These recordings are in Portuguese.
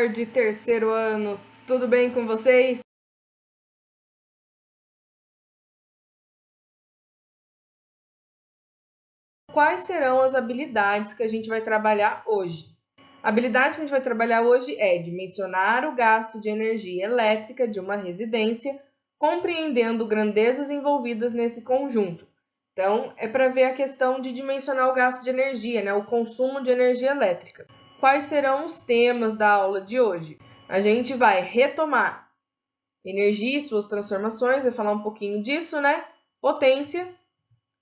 tarde, terceiro ano. Tudo bem com vocês? Quais serão as habilidades que a gente vai trabalhar hoje? A habilidade que a gente vai trabalhar hoje é dimensionar o gasto de energia elétrica de uma residência, compreendendo grandezas envolvidas nesse conjunto. Então, é para ver a questão de dimensionar o gasto de energia, né? O consumo de energia elétrica. Quais serão os temas da aula de hoje? A gente vai retomar energia e suas transformações, vai falar um pouquinho disso, né? Potência,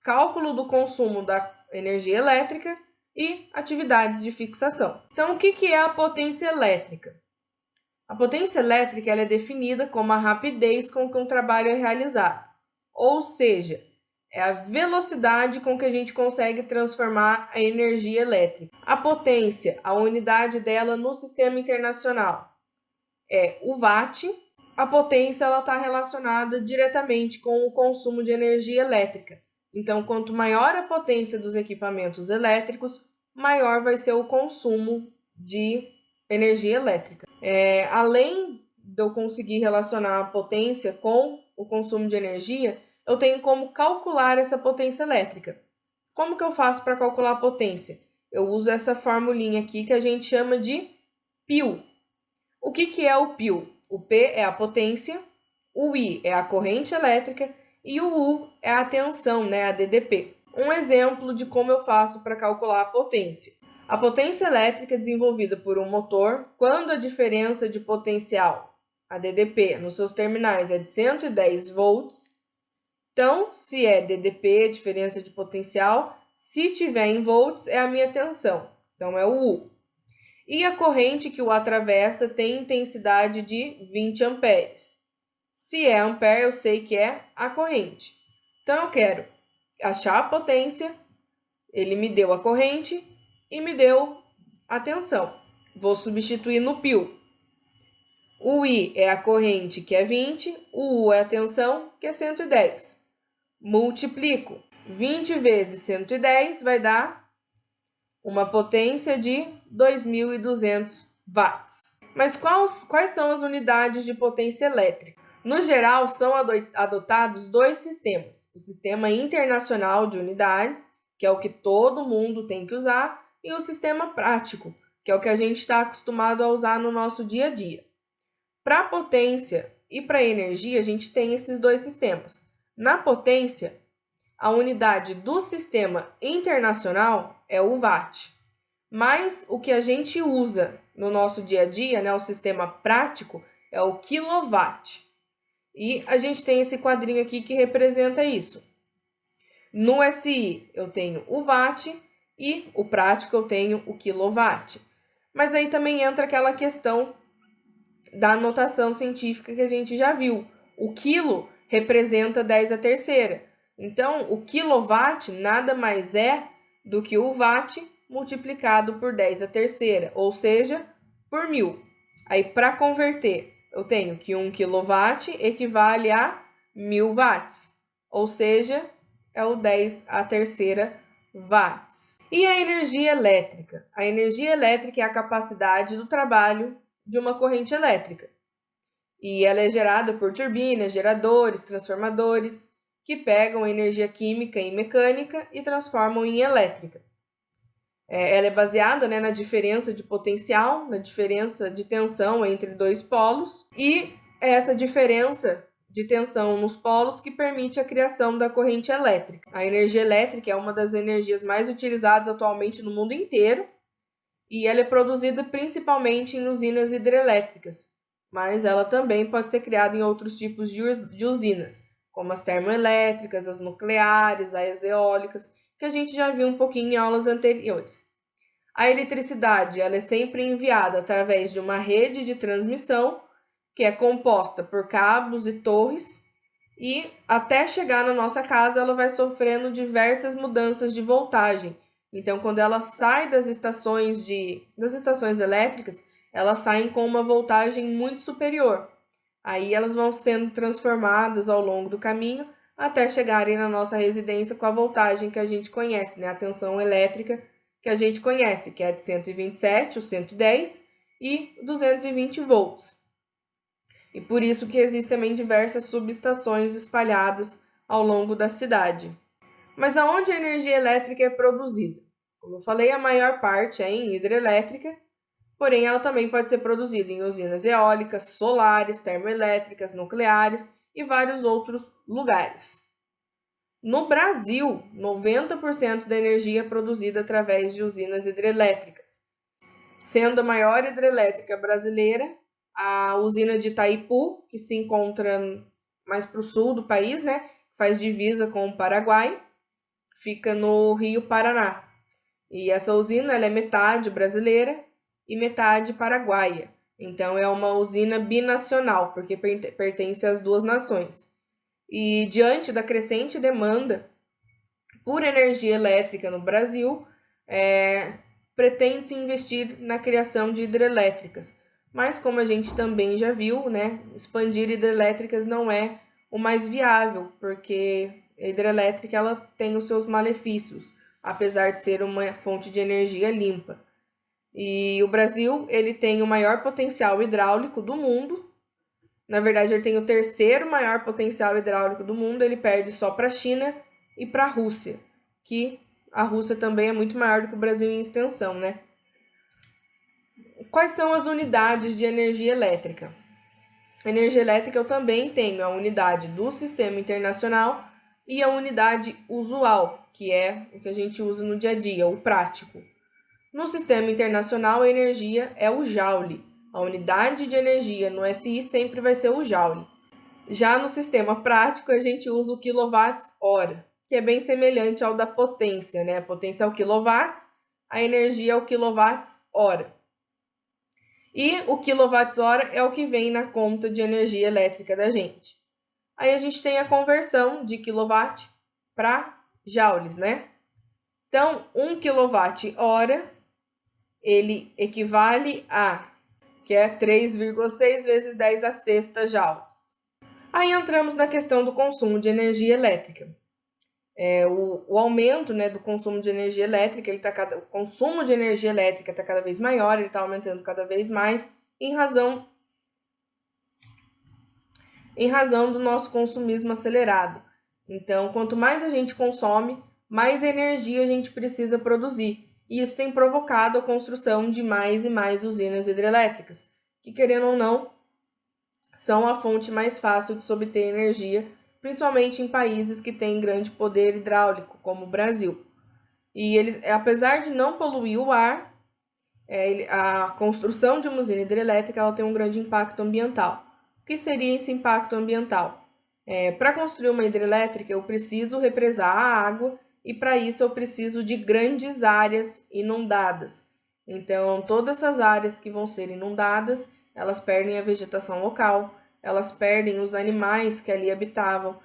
cálculo do consumo da energia elétrica e atividades de fixação. Então, o que é a potência elétrica? A potência elétrica ela é definida como a rapidez com que um trabalho é realizado, ou seja, é a velocidade com que a gente consegue transformar a energia elétrica. A potência, a unidade dela no sistema internacional, é o watt. A potência está relacionada diretamente com o consumo de energia elétrica. Então, quanto maior a potência dos equipamentos elétricos, maior vai ser o consumo de energia elétrica. Além de eu conseguir relacionar a potência com o consumo de energia, eu tenho como calcular essa potência elétrica. Como que eu faço para calcular a potência? Eu uso essa formulinha aqui que a gente chama de π. O que é o π? O P é a potência, o I é a corrente elétrica e o U é a tensão, né, a DDP. Um exemplo de como eu faço para calcular a potência. A potência elétrica desenvolvida por um motor, quando a diferença de potencial, a DDP, nos seus terminais é de 110 volts, então, se é DDP, diferença de potencial, se tiver em volts, é a minha tensão, então é o U. E a corrente que o atravessa tem intensidade de 20 amperes. Se é ampere, eu sei que é a corrente. Então, eu quero achar a potência, ele me deu a corrente e me deu a tensão. Vou substituir no π. O I é a corrente, que é 20, o U é a tensão, que é 110. Multiplico. 20 vezes 110 vai dar uma potência de 2.200 watts. Mas quais são as unidades de potência elétrica? No geral, são adotados dois sistemas. O sistema internacional de unidades, que é o que todo mundo tem que usar, e o sistema prático, que é o que a gente está acostumado a usar no nosso dia a dia. Para potência e para energia, a gente tem esses dois sistemas. Na potência, a unidade do sistema internacional é o watt. Mas o que a gente usa no nosso dia a dia, né, o sistema prático, é o quilowatt. E a gente tem esse quadrinho aqui que representa isso. No SI eu tenho o watt e o prático eu tenho o quilowatt. Mas aí também entra aquela questão da notação científica que a gente já viu. O quilo representa 10 a terceira. Então, o quilowatt nada mais é do que o watt multiplicado por 10 a terceira, ou seja, por 1.000. Aí, para converter, eu tenho que 1 kW equivale a 1.000 watts, ou seja, é o 10 a terceira watts. E a energia elétrica? A energia elétrica é a capacidade do trabalho de uma corrente elétrica. E ela é gerada por turbinas, geradores, transformadores, que pegam energia química e mecânica e transformam em elétrica. Ela é baseada, né, na diferença de potencial, na diferença de tensão entre dois polos, e é essa diferença de tensão nos polos que permite a criação da corrente elétrica. A energia elétrica é uma das energias mais utilizadas atualmente no mundo inteiro, e ela é produzida principalmente em usinas hidrelétricas, mas ela também pode ser criada em outros tipos de usinas, como as termoelétricas, as nucleares, as eólicas, que a gente já viu um pouquinho em aulas anteriores. A eletricidade ela é sempre enviada através de uma rede de transmissão, que é composta por cabos e torres, e até chegar na nossa casa ela vai sofrendo diversas mudanças de voltagem. Então, quando ela sai das estações elétricas, elas saem com uma voltagem muito superior. Aí elas vão sendo transformadas ao longo do caminho até chegarem na nossa residência com a voltagem que a gente conhece, né? A tensão elétrica que a gente conhece, que é a de 127, o 110, e 220 volts. E por isso que existem também diversas subestações espalhadas ao longo da cidade. Mas aonde a energia elétrica é produzida? Como eu falei, a maior parte é em hidrelétrica, porém ela também pode ser produzida em usinas eólicas, solares, termoelétricas, nucleares e vários outros lugares. No Brasil, 90% da energia é produzida através de usinas hidrelétricas, sendo a maior hidrelétrica brasileira a usina de Itaipu, que se encontra mais para o sul do país, né? Faz divisa com o Paraguai, fica no Rio Paraná. E essa usina ela é metade brasileira e metade paraguaia. Então é uma usina binacional, porque pertence às duas nações. E diante da crescente demanda por energia elétrica no Brasil, pretende-se investir na criação de hidrelétricas. Mas como a gente também já viu, né, expandir hidrelétricas não é o mais viável, porque a hidrelétrica ela tem os seus malefícios, apesar de ser uma fonte de energia limpa. E o Brasil ele tem o maior potencial hidráulico do mundo. Na verdade, ele tem o terceiro maior potencial hidráulico do mundo, ele perde só para a China e para a Rússia, que a Rússia também é muito maior do que o Brasil em extensão, né? Quais são as unidades de energia elétrica? Energia elétrica eu também tenho a unidade do Sistema Internacional e a unidade usual, que é o que a gente usa no dia a dia, o prático. No Sistema Internacional, a energia é o Joule. A unidade de energia no SI sempre vai ser o Joule. Já no sistema prático, a gente usa o quilowatts-hora, que é bem semelhante ao da potência, né? A potência é o quilowatts, a energia é o quilowatts-hora. E o quilowatts-hora é o que vem na conta de energia elétrica da gente. Aí a gente tem a conversão de quilowatt para joules, né? Então, 1 kWh, ele equivale a, que é 3,6 vezes 10 a sexta joules. Aí entramos na questão do consumo de energia elétrica. O aumento, né, do consumo de energia elétrica, o consumo de energia elétrica está cada vez maior, ele está aumentando cada vez mais em razão do nosso consumismo acelerado. Então, quanto mais a gente consome, mais energia a gente precisa produzir. E isso tem provocado a construção de mais e mais usinas hidrelétricas, que, querendo ou não, são a fonte mais fácil de se obter energia, principalmente em países que têm grande poder hidráulico, como o Brasil. E eles, apesar de não poluir o ar, a construção de uma usina hidrelétrica ela tem um grande impacto ambiental. O que seria esse impacto ambiental? Para construir uma hidrelétrica, eu preciso represar a água e, para isso, eu preciso de grandes áreas inundadas. Então, todas essas áreas que vão ser inundadas, elas perdem a vegetação local, elas perdem os animais que ali habitavam,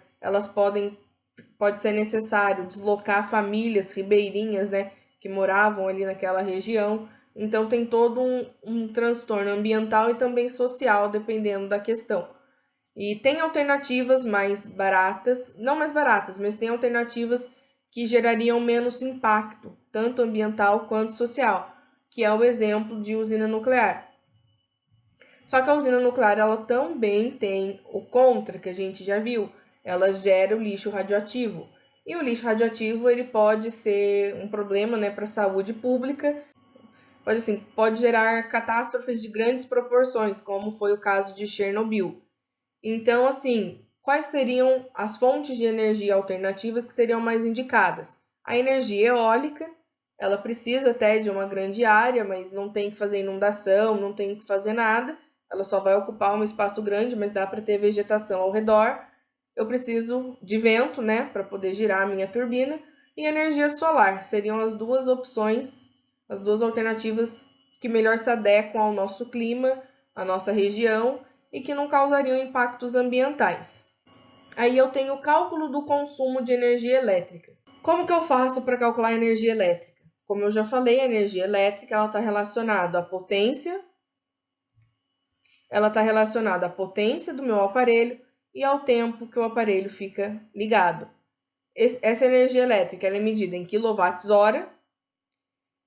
pode ser necessário deslocar famílias ribeirinhas, né, que moravam ali naquela região. Então, tem todo um transtorno ambiental e também social, dependendo da questão. E tem alternativas mais baratas, não mais baratas, mas tem alternativas que gerariam menos impacto, tanto ambiental quanto social, que é o exemplo de usina nuclear. Só que a usina nuclear ela também tem o contra, que a gente já viu, ela gera o lixo radioativo. E o lixo radioativo ele pode ser um problema, né, para a saúde pública, pode gerar catástrofes de grandes proporções, como foi o caso de Chernobyl. Então, quais seriam as fontes de energia alternativas que seriam mais indicadas? A energia eólica, ela precisa até de uma grande área, mas não tem que fazer inundação, não tem que fazer nada. Ela só vai ocupar um espaço grande, mas dá para ter vegetação ao redor. Eu preciso de vento, né, para poder girar a minha turbina. E energia solar seriam as duas opções, as duas alternativas que melhor se adequam ao nosso clima, à nossa região e que não causariam impactos ambientais. Aí eu tenho o cálculo do consumo de energia elétrica. Como que eu faço para calcular a energia elétrica? Como eu já falei, a energia elétrica está relacionada à potência, do meu aparelho e ao tempo que o aparelho fica ligado. Essa energia elétrica ela é medida em quilowatts-hora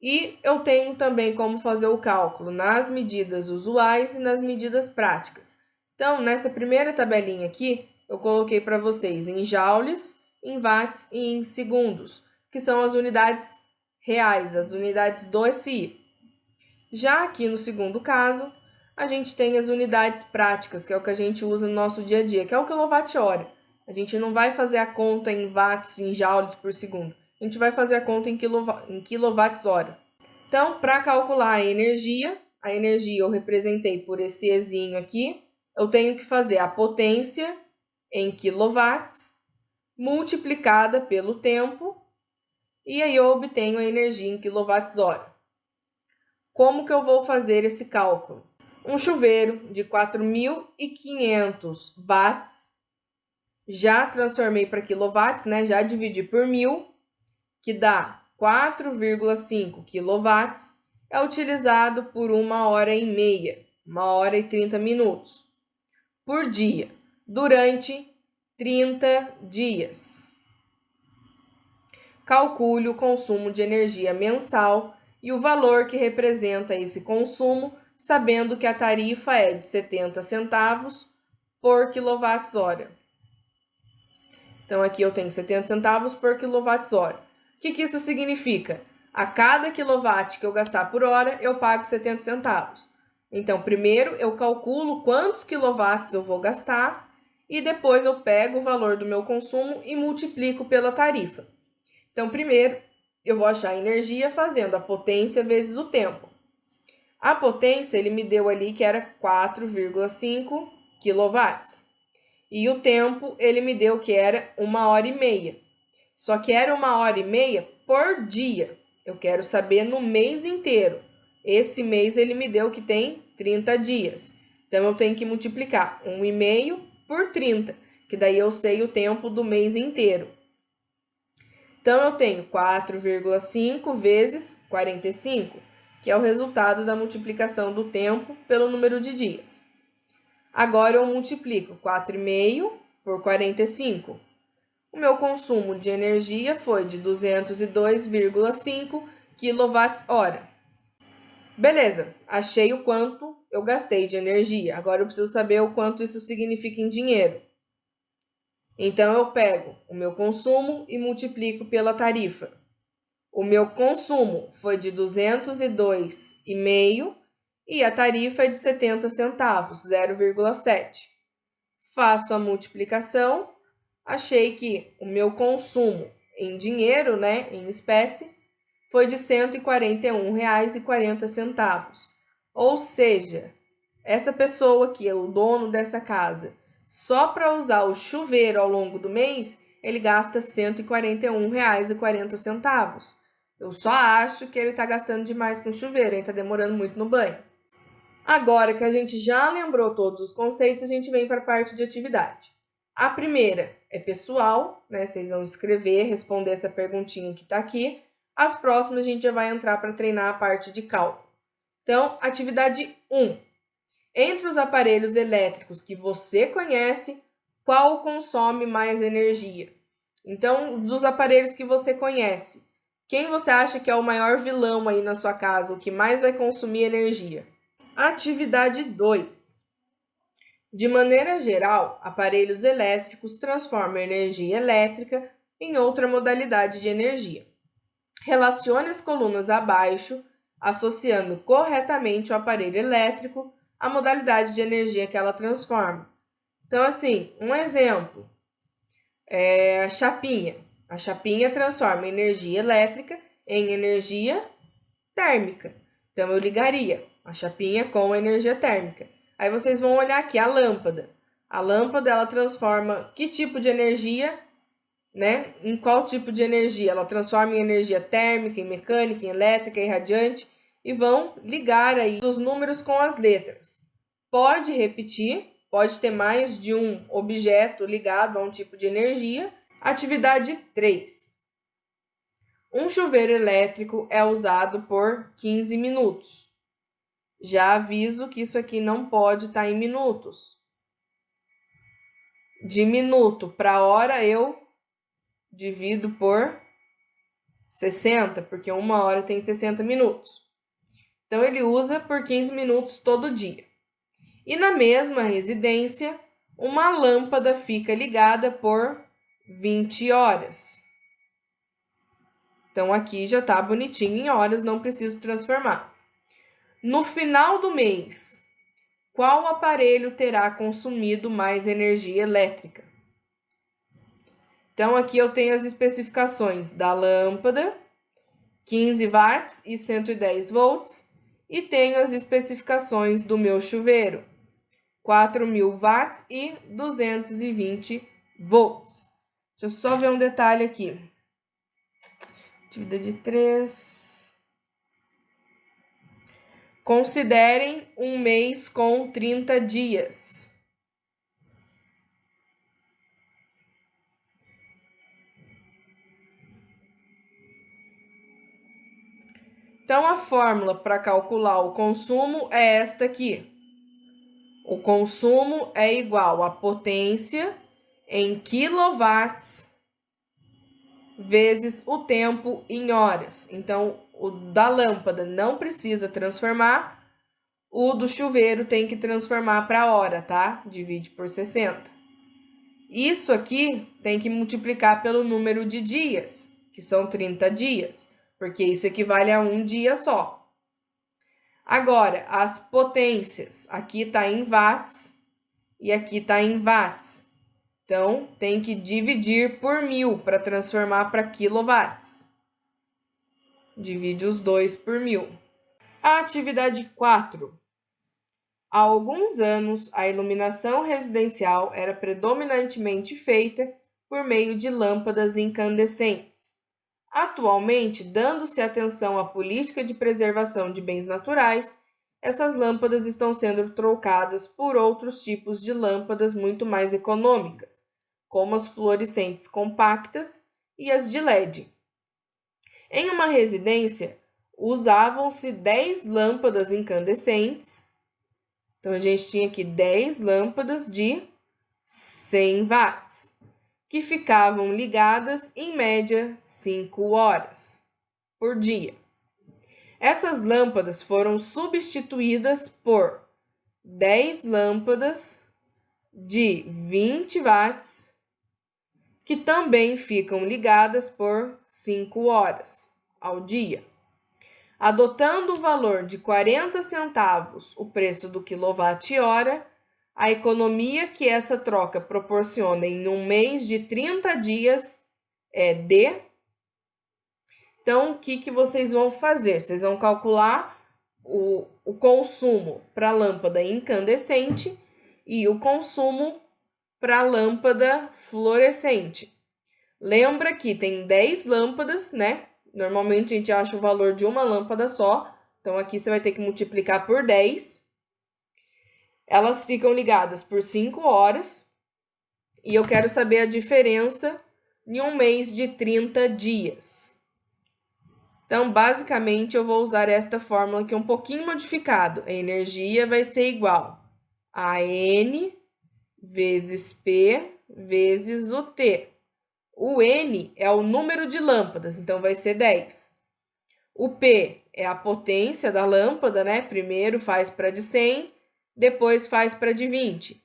E eu tenho também como fazer o cálculo nas medidas usuais e nas medidas práticas. Então, nessa primeira tabelinha aqui, eu coloquei para vocês em joules, em watts e em segundos, que são as unidades reais, as unidades do SI. Já aqui no segundo caso, a gente tem as unidades práticas, que é o que a gente usa no nosso dia a dia, que é o quilowatt-hora. A gente não vai fazer a conta em watts, em joules por segundo. A gente vai fazer a conta em quilowatts-hora. Então, para calcular a energia eu representei por esse Ezinho aqui, eu tenho que fazer a potência em quilowatts multiplicada pelo tempo, e aí eu obtenho a energia em quilowatts-hora. Como que eu vou fazer esse cálculo? Um chuveiro de 4.500 watts, já transformei para quilowatts, né? Já dividi por 1.000, que dá 4,5 quilowatts, é utilizado por 1h30, 1h30 minutos, por dia, durante 30 dias. Calcule o consumo de energia mensal e o valor que representa esse consumo, sabendo que a tarifa é de 70 centavos por quilowatts-hora. Então, aqui eu tenho 70 centavos por quilowatts-hora. O que isso significa? A cada quilowatt que eu gastar por hora, eu pago 70 centavos. Então, primeiro eu calculo quantos quilowatts eu vou gastar e depois eu pego o valor do meu consumo e multiplico pela tarifa. Então, primeiro eu vou achar a energia fazendo a potência vezes o tempo. A potência ele me deu ali que era 4,5 quilowatts. E o tempo ele me deu que era 1h30. Só que era 1h30 por dia. Eu quero saber no mês inteiro. Esse mês ele me deu que tem 30 dias. Então eu tenho que multiplicar 1,5 por 30, que daí eu sei o tempo do mês inteiro. Então eu tenho 4,5 vezes 45, que é o resultado da multiplicação do tempo pelo número de dias. Agora eu multiplico 4,5 por 45. O meu consumo de energia foi de 202,5 kWh. Beleza, achei o quanto eu gastei de energia. Agora eu preciso saber o quanto isso significa em dinheiro. Então eu pego o meu consumo e multiplico pela tarifa. O meu consumo foi de 202,5 e a tarifa é de 70 centavos, 0,7. Faço a multiplicação, achei que o meu consumo em dinheiro, né, em espécie, foi de R$ 141,40. Ou seja, essa pessoa que é o dono dessa casa, só para usar o chuveiro ao longo do mês, ele gasta R$ 141,40. Eu só acho que ele está gastando demais com chuveiro, ele está demorando muito no banho. Agora que a gente já lembrou todos os conceitos, a gente vem para a parte de atividade. A primeira é pessoal, né? Vocês vão escrever, responder essa perguntinha que está aqui. As próximas a gente já vai entrar para treinar a parte de cálculo. Então, atividade 1. Entre os aparelhos elétricos que você conhece, qual consome mais energia? Então, dos aparelhos que você conhece, quem você acha que é o maior vilão aí na sua casa, o que mais vai consumir energia? Atividade 2. De maneira geral, aparelhos elétricos transformam energia elétrica em outra modalidade de energia. Relacione as colunas abaixo, associando corretamente o aparelho elétrico à modalidade de energia que ela transforma. Então, assim, um exemplo é a chapinha. A chapinha transforma energia elétrica em energia térmica. Então, eu ligaria a chapinha com energia térmica. Aí vocês vão olhar aqui a lâmpada. A lâmpada, ela transforma que tipo de energia, né? Em qual tipo de energia? Ela transforma em energia térmica, em mecânica, em elétrica, em radiante. E vão ligar aí os números com as letras. Pode repetir, pode ter mais de um objeto ligado a um tipo de energia. Atividade 3. Um chuveiro elétrico é usado por 15 minutos. Já aviso que isso aqui não pode estar em minutos. De minuto para hora eu divido por 60, porque 1 hora tem 60 minutos. Então, ele usa por 15 minutos todo dia. E na mesma residência, uma lâmpada fica ligada por 20 horas. Então, aqui já está bonitinho em horas, não preciso transformar. No final do mês, qual aparelho terá consumido mais energia elétrica? Então, aqui eu tenho as especificações da lâmpada, 15 watts e 110 volts, e tenho as especificações do meu chuveiro, 4.000 watts e 220 volts. Deixa eu só ver um detalhe aqui. Dividida de 3. Considerem um mês com 30 dias. Então, a fórmula para calcular o consumo é esta aqui. O consumo é igual a potência em quilowatts vezes o tempo em horas. Então, o da lâmpada não precisa transformar, o do chuveiro tem que transformar para hora, tá? Divide por 60. Isso aqui tem que multiplicar pelo número de dias, que são 30 dias, porque isso equivale a um dia só. Agora, as potências, aqui está em watts e aqui está em watts. Então, tem que dividir por 1.000 para transformar para quilowatts. Divide os dois por 1.000. A atividade 4. Há alguns anos, a iluminação residencial era predominantemente feita por meio de lâmpadas incandescentes. Atualmente, dando-se atenção à política de preservação de bens naturais, essas lâmpadas estão sendo trocadas por outros tipos de lâmpadas muito mais econômicas, como as fluorescentes compactas e as de LED. Em uma residência, usavam-se 10 lâmpadas incandescentes. Então, a gente tinha aqui 10 lâmpadas de 100 watts, que ficavam ligadas em média 5 horas por dia. Essas lâmpadas foram substituídas por 10 lâmpadas de 20 watts, que também ficam ligadas por 5 horas ao dia. Adotando o valor de 40 centavos o preço do quilowatt-hora, a economia que essa troca proporciona em um mês de 30 dias é de... Então, o que vocês vão fazer? Vocês vão calcular o consumo para a lâmpada incandescente e o consumo para a lâmpada fluorescente. Lembra que tem 10 lâmpadas, né? Normalmente a gente acha o valor de uma lâmpada só. Então, aqui você vai ter que multiplicar por 10. Elas ficam ligadas por 5 horas. E eu quero saber a diferença em um mês de 30 dias. Então, basicamente, eu vou usar esta fórmula aqui um pouquinho modificado. A energia vai ser igual a N vezes P vezes o T. O N é o número de lâmpadas, então vai ser 10. O P é a potência da lâmpada, né? Primeiro faz para de 100, depois faz para de 20.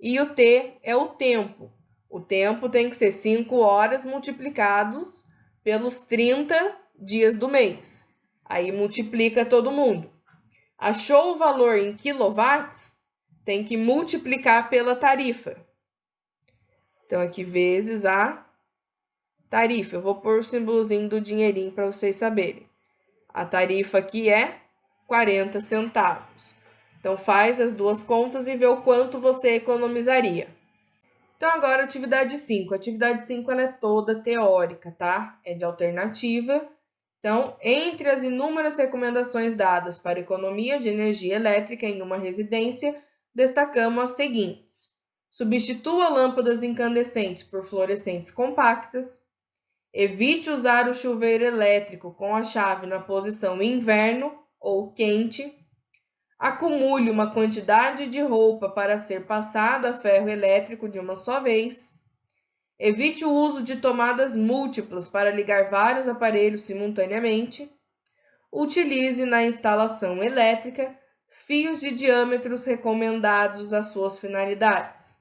E o T é o tempo. O tempo tem que ser 5 horas multiplicados pelos 30 dias do mês. Aí multiplica todo mundo. Achou o valor em quilowatts? Tem que multiplicar pela tarifa. Então, aqui vezes a tarifa. Eu vou pôr o símbolozinho do dinheirinho para vocês saberem. A tarifa aqui é 40 centavos. Então, faz as duas contas e vê o quanto você economizaria. Então, agora, atividade 5. A atividade 5 ela é toda teórica, tá? É de alternativa. Então, entre as inúmeras recomendações dadas para economia de energia elétrica em uma residência, destacamos as seguintes. Substitua lâmpadas incandescentes por fluorescentes compactas. Evite usar o chuveiro elétrico com a chave na posição inverno ou quente. Acumule uma quantidade de roupa para ser passada a ferro elétrico de uma só vez. Evite o uso de tomadas múltiplas para ligar vários aparelhos simultaneamente. Utilize na instalação elétrica fios de diâmetros recomendados às suas finalidades.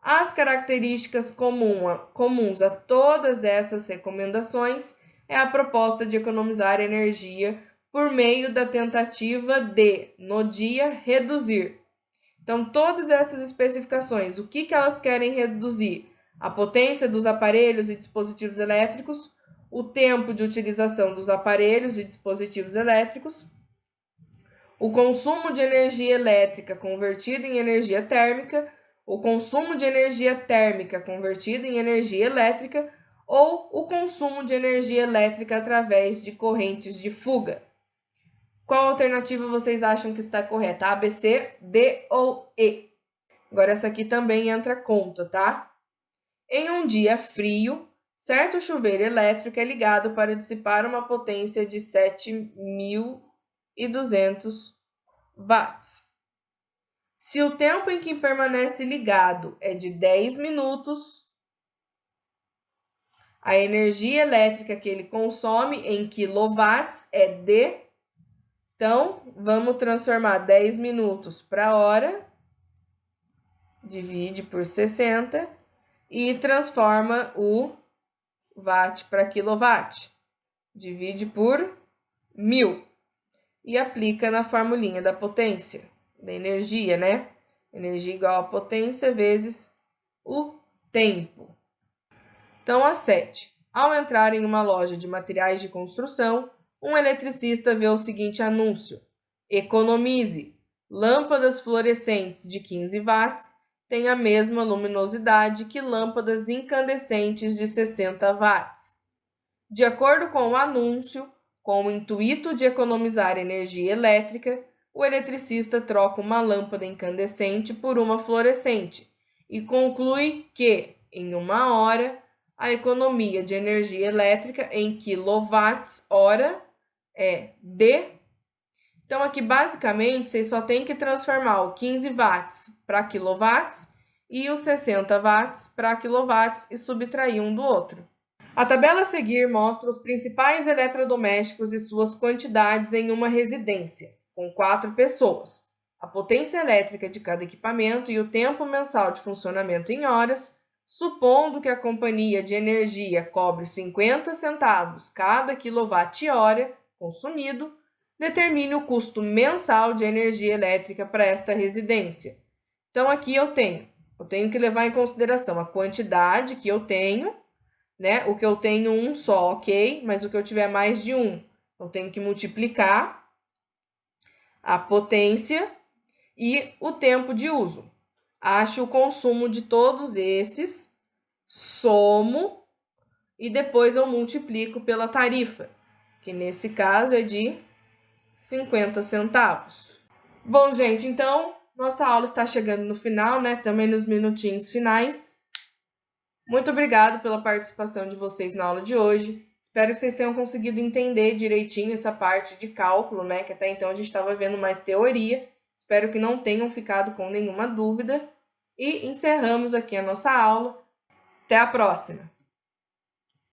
As características comuns a todas essas recomendações é a proposta de economizar energia por meio da tentativa de, no dia, reduzir. Então, todas essas especificações, o que elas querem reduzir? A potência dos aparelhos e dispositivos elétricos, o tempo de utilização dos aparelhos e dispositivos elétricos, o consumo de energia elétrica convertido em energia térmica, o consumo de energia térmica convertido em energia elétrica ou o consumo de energia elétrica através de correntes de fuga. Qual alternativa vocês acham que está correta? A, B, C, D ou E? Agora essa aqui também entra a conta, tá? Em um dia frio, certo chuveiro elétrico é ligado para dissipar uma potência de 7.200 watts. Se o tempo em que permanece ligado é de 10 minutos, a energia elétrica que ele consome em quilowatts é de... Então, vamos transformar 10 minutos para hora, divide por 60 e transforma o watt para quilowatt, divide por 1000 e aplica na formulinha da potência, da energia, né? Energia igual a potência vezes o tempo. Então, a 7. Ao entrar em uma loja de materiais de construção, um eletricista vê o seguinte anúncio: economize. Lâmpadas fluorescentes de 15 watts têm a mesma luminosidade que lâmpadas incandescentes de 60 watts. De acordo com o anúncio, com o intuito de economizar energia elétrica, o eletricista troca uma lâmpada incandescente por uma fluorescente e conclui que, em uma hora, a economia de energia elétrica em quilowatts-hora é D. Então, aqui, basicamente, vocês só têm que transformar o 15 watts para quilowatts e os 60 watts para quilowatts e subtrair um do outro. A tabela a seguir mostra os principais eletrodomésticos e suas quantidades em uma residência, com 4 pessoas, a potência elétrica de cada equipamento e o tempo mensal de funcionamento em horas, supondo que a companhia de energia cobre 50 centavos cada quilowatt-hora consumido, determine o custo mensal de energia elétrica para esta residência. Então, aqui eu tenho que levar em consideração a quantidade que eu tenho, né? O que eu tenho um só, ok? Mas o que eu tiver mais de um, eu tenho que multiplicar a potência e o tempo de uso. Acho o consumo de todos esses, somo e depois eu multiplico pela tarifa, que nesse caso é de 50 centavos. Bom, gente, então nossa aula está chegando no final, né? Também nos minutinhos finais. Muito obrigada pela participação de vocês na aula de hoje. Espero que vocês tenham conseguido entender direitinho essa parte de cálculo, né? Que até então a gente estava vendo mais teoria. Espero que não tenham ficado com nenhuma dúvida. E encerramos aqui a nossa aula. Até a próxima!